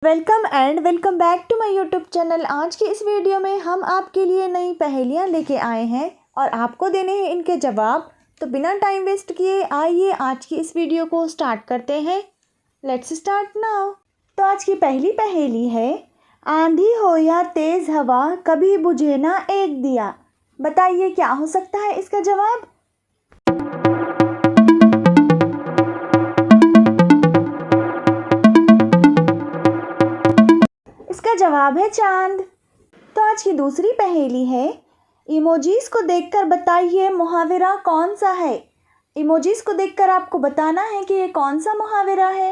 Welcome back to my YouTube channel. आज की इस वीडियो में हम आपके लिए नई पहेलियां लेके आए हैं और आपको देने हैं इनके जवाब। तो बिना टाइम वेस्ट किए आइए आज की इस वीडियो को स्टार्ट करते हैं। Let's start now. तो आज की पहली पहेली है, आंधी हो या तेज़ हवा कभी बुझे ना एक दिया। बताइए क्या हो सकता है इसका जवाब। इसका जवाब है चांद। तो आज की दूसरी पहेली है, इमोजीज को देखकर बताइए मुहावरा कौन सा है। इमोजीज को देखकर आपको बताना है कि ये कौन सा मुहावरा है।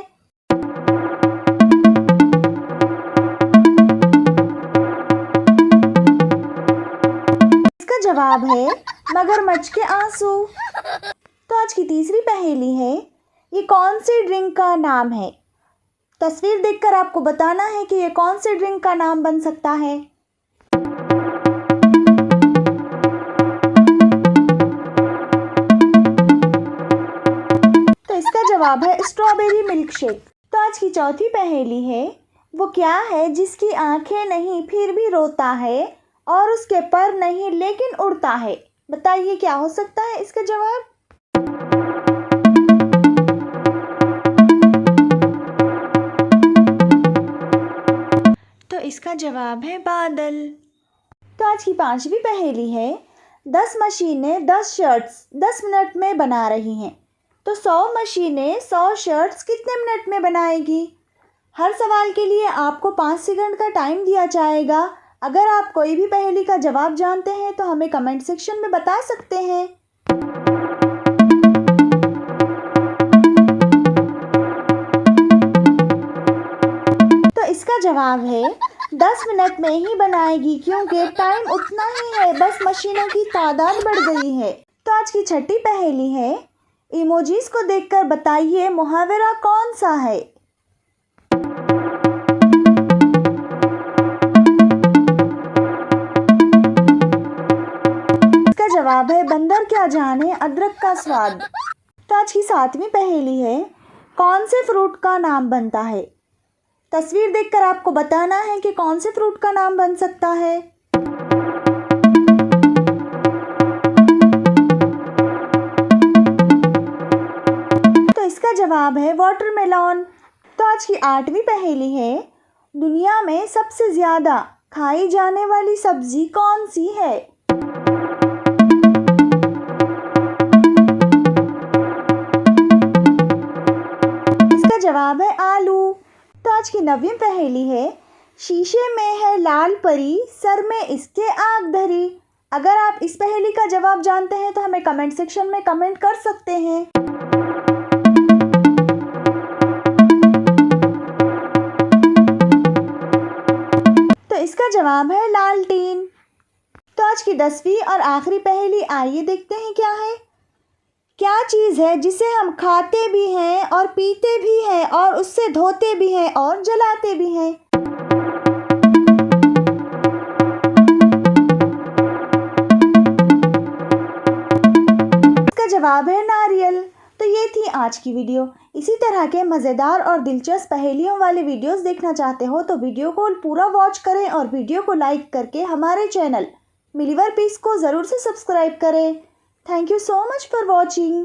इसका जवाब है मगरमच्छ के आंसू। तो आज की तीसरी पहेली है, ये कौन सी ड्रिंक का नाम है। तस्वीर देखकर आपको बताना है कि ये कौन सी ड्रिंक का नाम बन सकता है। तो इसका जवाब है स्ट्रॉबेरी मिल्क शेक। तो आज की चौथी पहेली है, वो क्या है जिसकी आंखें नहीं फिर भी रोता है और उसके पर नहीं लेकिन उड़ता है। बताइए क्या हो सकता है इसका जवाब। तो इसका जवाब है बादल। तो आज की पांचवी पहेली है, 10 मशीनें 10 शर्ट्स 10 मिनट में बना रही हैं। तो 100 मशीनें 100 शर्ट्स कितने मिनट में बनाएगी। हर सवाल के लिए आपको 5 सेकंड का टाइम दिया जाएगा। अगर आप कोई भी पहेली का जवाब जानते हैं तो हमें कमेंट सेक्शन में बता सकते हैं। इसका जवाब है 10 मिनट में ही बनाएगी, क्योंकि टाइम उतना ही है, बस मशीनों की तादाद बढ़ गई है। तो आज की छठी पहेली है, इमोजीज को देखकर बताइए मुहावरा कौन सा है। इसका जवाब है बंदर क्या जाने अदरक का स्वाद। तो आज की सातवीं पहेली है, कौन से फ्रूट का नाम बनता है। तस्वीर देखकर आपको बताना है कि कौन से फ्रूट का नाम बन सकता है। तो इसका जवाब है वाटरमेलन। तो आज की आठवीं पहेली है, दुनिया में सबसे ज्यादा खाई जाने वाली सब्जी कौन सी है। इसका जवाब है आलू। तो आज की नवीं पहेली है, शीशे में है लाल परी सर में इसके आग धरी। अगर आप इस पहेली का जवाब जानते हैं तो हमें कमेंट सेक्शन में कमेंट कर सकते हैं। तो इसका जवाब है लालटेन। तो आज की 10वीं और आखिरी पहेली, आइए देखते हैं क्या है। क्या चीज़ है जिसे हम खाते भी हैं और पीते भी हैं और उससे धोते भी हैं और जलाते भी हैं। इसका जवाब है नारियल। तो ये थी आज की वीडियो। इसी तरह के मज़ेदार और दिलचस्प पहेलियों वाले वीडियोस देखना चाहते हो तो वीडियो को पूरा वॉच करें और वीडियो को लाइक करके हमारे चैनल मिलीवर पीस को ज़रूर से सब्सक्राइब करें। Thank you so much for watching.